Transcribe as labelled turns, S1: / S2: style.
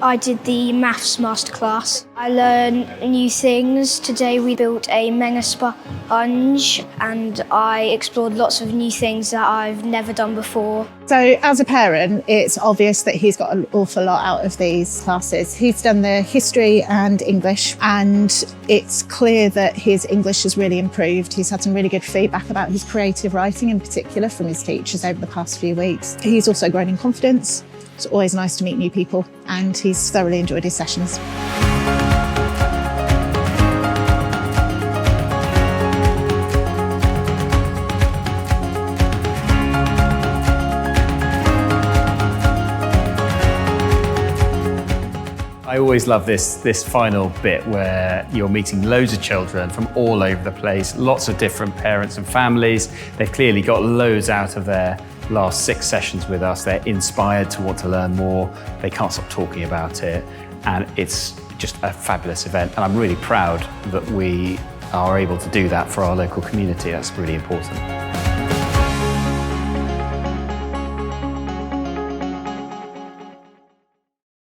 S1: I did the maths masterclass. I learned new things. Today we built a mega sponge and I explored lots of new things that I've never done before.
S2: So as a parent, it's obvious that he's got an awful lot out of these classes. He's done the history and English, and it's clear that his English has really improved. He's had some really good feedback about his creative writing in particular from his teachers over the past few weeks. He's also grown in confidence. It's always nice to meet new people, and he's thoroughly enjoyed his sessions.
S3: I always love this final bit where you're meeting loads of children from all over the place, lots of different parents and families. They've clearly got loads out of their last 6 sessions with us. They're inspired to want to learn more. They can't stop talking about it. And it's just a fabulous event. And I'm really proud that we are able to do that for our local community. That's really important.